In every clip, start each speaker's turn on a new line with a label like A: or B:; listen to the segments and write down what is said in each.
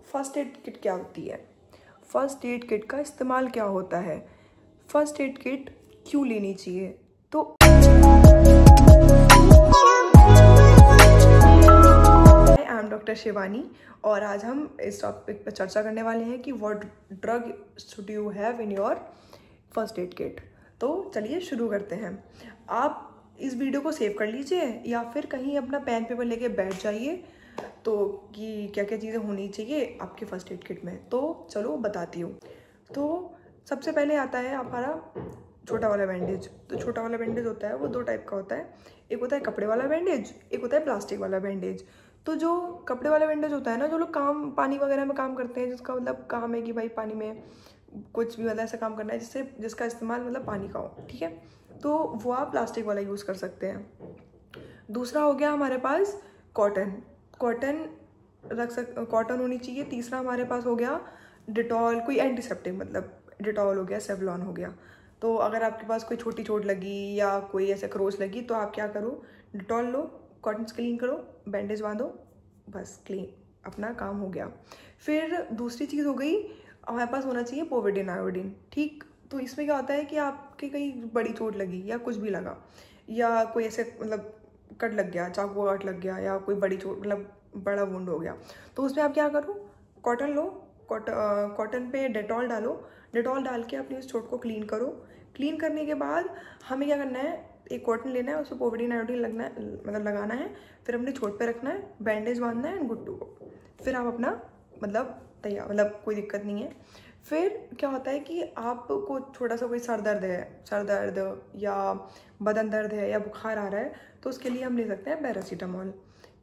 A: First aid kit क्या होती है, फर्स्ट एड किट का इस्तेमाल क्या होता है, फर्स्ट एड किट क्यों लेनी चाहिए। तो आई एम डॉक्टर शिवानी और आज हम इस टॉपिक पर चर्चा करने वाले हैं कि what drug should you have in your first aid kit. तो चलिए शुरू करते हैं। आप इस वीडियो को सेव कर लीजिए या फिर कहीं अपना पेन पेपर लेके बैठ जाइए तो कि क्या क्या चीज़ें होनी चाहिए आपके फर्स्ट एड किट में। तो चलो बताती हूँ। तो सबसे पहले आता है हमारा छोटा वाला बैंडेज। तो छोटा वाला बैंडेज होता है वो दो टाइप का होता है, एक होता है कपड़े वाला बैंडेज, एक होता है प्लास्टिक वाला बैंडेज। तो जो कपड़े वाला बैंडेज होता है ना, जो लोग काम पानी वगैरह में काम करते हैं, जिसका मतलब काम है कि भाई पानी में कुछ भी मतलब ऐसा काम करना है जिसका इस्तेमाल मतलब पानी का हो, ठीक है, तो वो आप प्लास्टिक वाला यूज़ कर सकते हैं। दूसरा हो गया हमारे पास कॉटन कॉटन होनी चाहिए। तीसरा हमारे पास हो गया डिटॉल, कोई एंटीसेप्टिक, मतलब डिटॉल हो गया, सेवलॉन हो गया। तो अगर आपके पास कोई छोटी चोट लगी या कोई ऐसे खरोच लगी तो आप क्या करो, डिटॉल लो, कॉटन से क्लीन करो, बैंडेज बांधो, बस क्लीन, अपना काम हो गया। फिर दूसरी चीज़ हो गई हमारे पास होना चाहिए पोविडिन आयोडीन, ठीक। तो इसमें क्या होता है कि आपके कहीं बड़ी चोट लगी या कुछ भी लगा या कोई ऐसे मतलब कट लग गया, चाकू का कट लग गया या कोई बड़ी चोट मतलब बड़ा वुंड हो गया, तो उसमें आप क्या करो, कॉटन लो, कॉटन पे डेटॉल डालो, डेटॉल डाल के अपनी उस चोट को क्लीन करो। क्लीन करने के बाद हमें क्या करना है, एक कॉटन लेना है, उसमें पोविडिन आयोडीन लगना है, मतलब लगाना है, फिर अपनी चोट पे रखना है, बैंडेज बांधना है एंड गुड टू गो। फिर आप अपना मतलब तैयार, मतलब कोई दिक्कत नहीं है। फिर क्या होता है कि आपको थोड़ा सा कोई सर दर्द या बदन दर्द है या बुखार आ रहा है तो उसके लिए हम ले सकते हैं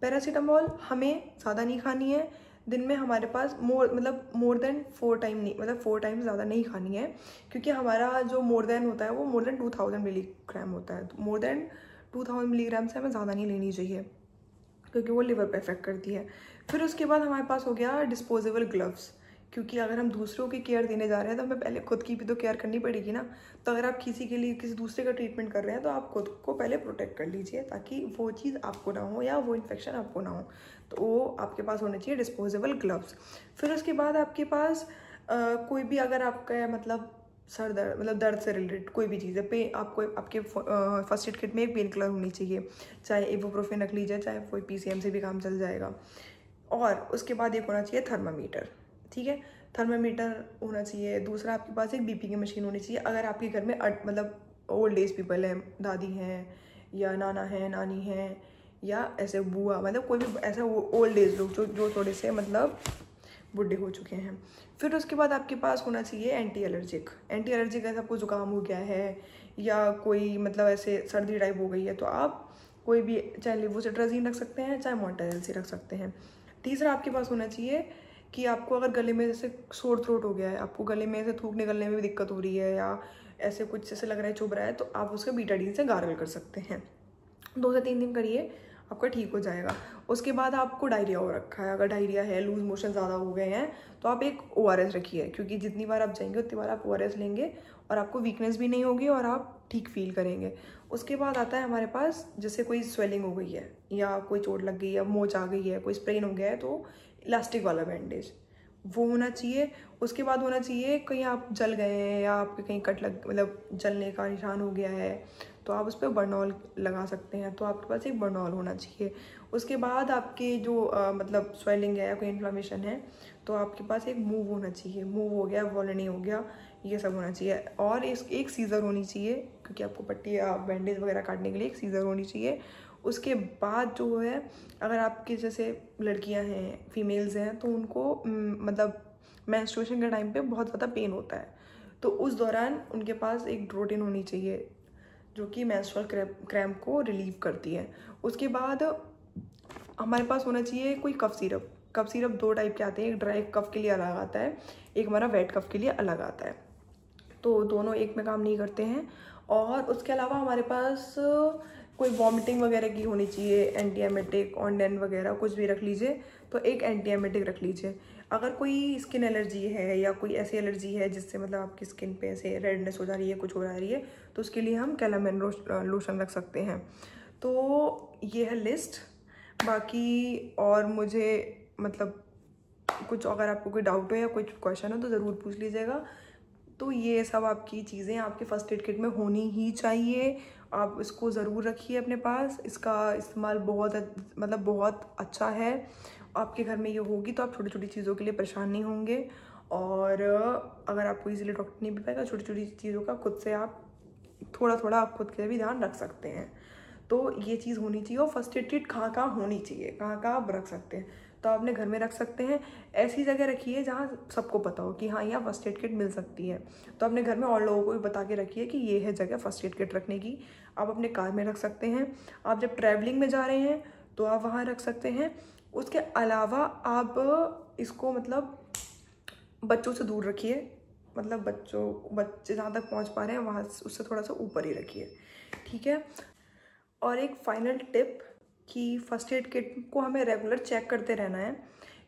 A: पैरासीटामॉल हमें ज़्यादा नहीं खानी है, दिन में हमारे पास मोर देन 4 टाइम नहीं, मतलब 4 टाइम ज़्यादा नहीं खानी है, क्योंकि हमारा जो मोर देन होता है वो मोर देन 2000 मिलीग्राम होता है। तो मोर देन 2000 मिलीग्राम से हमें ज़्यादा नहीं लेनी चाहिए क्योंकि वो लिवर पे इफेक्ट करती है। फिर उसके बाद हमारे पास हो गया डिस्पोजेबल ग्लव्स, क्योंकि अगर हम दूसरों की केयर देने जा रहे हैं तो हमें पहले खुद की भी तो केयर करनी पड़ेगी ना। तो अगर आप किसी के लिए किसी दूसरे का ट्रीटमेंट कर रहे हैं तो आप खुद को पहले प्रोटेक्ट कर लीजिए ताकि वो चीज़ आपको ना हो या वो इन्फेक्शन आपको ना हो। तो वो आपके पास होने चाहिए डिस्पोजेबल ग्लव्स। फिर उसके बाद आपके पास कोई भी अगर आपका मतलब सर दर्द मतलब दर्द से रिलेटेड कोई भी चीज़ है, पे आपको आपके फर्स्ट एड किट में एक पेन किलर होनी चाहिए, चाहे इबुप्रोफेन रख लीजिए, चाहे कोई PCM से भी काम चल जाएगा। और उसके बाद एक होना चाहिए थर्मामीटर, ठीक है, थर्मामीटर होना चाहिए। दूसरा आपके पास एक BP की मशीन होनी चाहिए। अगर आपके घर में मतलब ओल्ड एज पीपल हैं, दादी हैं या नाना हैं, नानी हैं या ऐसे बुआ, मतलब कोई भी ऐसा ओल्ड एज लोग जो थोड़े से मतलब बुढ़े हो चुके हैं। फिर उसके बाद आपके पास होना चाहिए एंटी एलर्जिक, ऐसा कोई जुकाम हो गया है या कोई मतलब ऐसे सर्दी टाइप हो गई है तो आप कोई भी चाहे लेवोसिट्राजीन रख सकते हैं, चाहे मोंटाजेल रख सकते हैं। तीसरा आपके पास होना चाहिए कि आपको अगर गले में जैसे सोर थ्रोट हो गया है, आपको गले में से थूक निकलने में भी दिक्कत हो रही है या ऐसे कुछ जैसे लग रहा है चुभ रहा है, तो आप उसका बीटाडीन से गार्गल कर सकते हैं। 2 से 3 दिन करिए, आपका ठीक हो जाएगा। उसके बाद आपको डायरिया हो रखा है, अगर डायरिया है, लूज मोशन ज़्यादा हो गए हैं, तो आप एक ORS रखिए, क्योंकि जितनी बार आप जाएंगे उतनी बार आप ORS लेंगे और आपको वीकनेस भी नहीं होगी और आप ठीक फील करेंगे। उसके बाद आता है हमारे पास जैसे कोई स्वेलिंग हो गई है या कोई चोट लग गई है, मोच आ गई है, कोई स्प्रेन हो गया है, तो इलास्टिक वाला बैंडेज वो होना चाहिए। उसके बाद होना चाहिए कहीं आप जल गए हैं या आपके कहीं कट लग मतलब जलने का निशान हो गया है तो आप उस पर बर्नॉल लगा सकते हैं, तो आपके पास एक बर्नॉल होना चाहिए। उसके बाद आपके जो मतलब स्वेलिंग है या कोई इन्फ्लामेशन है तो आपके पास एक मूव होना चाहिए, मूव हो गया, वॉलनी हो गया, ये सब होना चाहिए। और एक सीज़र होनी चाहिए, क्योंकि आपको पट्टी या बैंडेज वगैरह काटने के लिए एक सीज़र होनी चाहिए। उसके बाद जो है अगर आपके जैसे लड़कियां हैं, फीमेल्स हैं, तो उनको मतलब मेंस्ट्रुएशन के टाइम पे बहुत ज़्यादा पेन होता है, तो उस दौरान उनके पास एक ड्रोटिन होनी चाहिए जो कि मेंस्ट्रुअल क्रैम्प को रिलीव करती है। उसके बाद हमारे पास होना चाहिए कोई कफ सिरप 2 टाइप के आते हैं, एक ड्राई कफ के लिए अलग आता है, एक हमारा वेट कफ के लिए अलग आता है, तो दोनों एक में काम नहीं करते हैं। और उसके अलावा हमारे पास कोई वॉमिटिंग वगैरह की होनी चाहिए, एंटी एमेटिक, ऑनडेन वगैरह कुछ भी रख लीजिए, तो एक एंटी एमेटिक रख लीजिए। अगर कोई स्किन एलर्जी है या कोई ऐसी एलर्जी है जिससे मतलब आपकी स्किन पे ऐसे रेडनेस हो जा रही है, कुछ हो जा रही है, तो उसके लिए हम कैलामेन लोशन रख सकते हैं। तो ये है लिस्ट। बाकी और मुझे मतलब कुछ अगर आपको कोई डाउट हो या कुछ क्वेश्चन हो तो ज़रूर पूछ लीजिएगा। तो ये सब आपकी चीज़ें आपके फर्स्ट एड किट में होनी ही चाहिए। आप इसको ज़रूर रखिए अपने पास। इसका इस्तेमाल बहुत अच्छा है। आपके घर में ये होगी तो आप छोटी छोटी चीज़ों के लिए परेशान नहीं होंगे। और अगर आपको इजीली डॉक्टर नहीं मिल पाएगा, छोटी छोटी चीज़ों का खुद से आप थोड़ा थोड़ा आप खुद के भी ध्यान रख सकते हैं। तो ये चीज़ होनी चाहिए। और फर्स्ट एड किट कहाँ कहाँ होनी चाहिए, कहाँ कहाँ आप रख सकते हैं, तो आप अपने घर में रख सकते हैं। ऐसी जगह रखिए जहाँ सबको पता हो कि हाँ यहाँ फर्स्ट एड किट मिल सकती है। तो अपने घर में और लोगों को भी बता के रखिए कि ये है जगह फर्स्ट एड किट रखने की। आप अपने कार में रख सकते हैं, आप जब ट्रैवलिंग में जा रहे हैं तो आप वहाँ रख सकते हैं। उसके अलावा आप इसको बच्चों से दूर रखिए। बच्चे जहाँ तक पहुँच पा रहे हैं वहाँ उससे थोड़ा सा ऊपर ही रखिए, ठीक है। और एक फाइनल टिप कि फर्स्ट एड किट को हमें रेगुलर चेक करते रहना है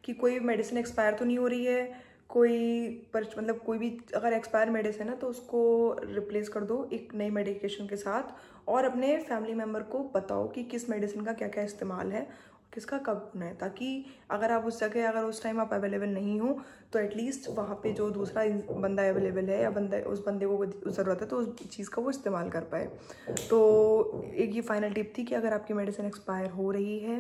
A: कि कोई मेडिसिन एक्सपायर तो नहीं हो रही है। कोई भी अगर एक्सपायर मेडिसिन है तो उसको रिप्लेस कर दो एक नई मेडिकेशन के साथ। और अपने फैमिली मेम्बर को बताओ कि किस मेडिसिन का क्या क्या इस्तेमाल है, किसका कब होना है, ताकि अगर उस टाइम आप अवेलेबल नहीं हो तो एटलीस्ट वहाँ पे जो दूसरा बंदा अवेलेबल है या उस बंदे को ज़रूरत है तो उस चीज़ का वो इस्तेमाल कर पाए। तो एक ये फाइनल टिप थी कि अगर आपकी मेडिसिन एक्सपायर हो रही है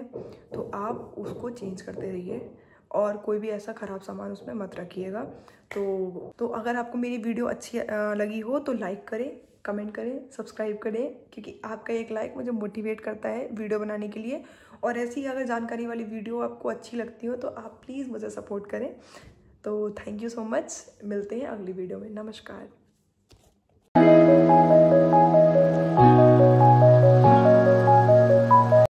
A: तो आप उसको चेंज करते रहिए और कोई भी ऐसा ख़राब सामान उसमें मत रखिएगा। तो अगर आपको मेरी वीडियो अच्छी लगी हो तो लाइक करें, कमेंट करें, सब्सक्राइब करें, क्योंकि आपका एक लाइक मुझे मोटिवेट करता है वीडियो बनाने के लिए। और ऐसी अगर जानकारी वाली वीडियो आपको अच्छी लगती हो तो आप प्लीज़ मुझे सपोर्ट करें। तो थैंक यू सो मच। मिलते हैं अगली वीडियो में। नमस्कार।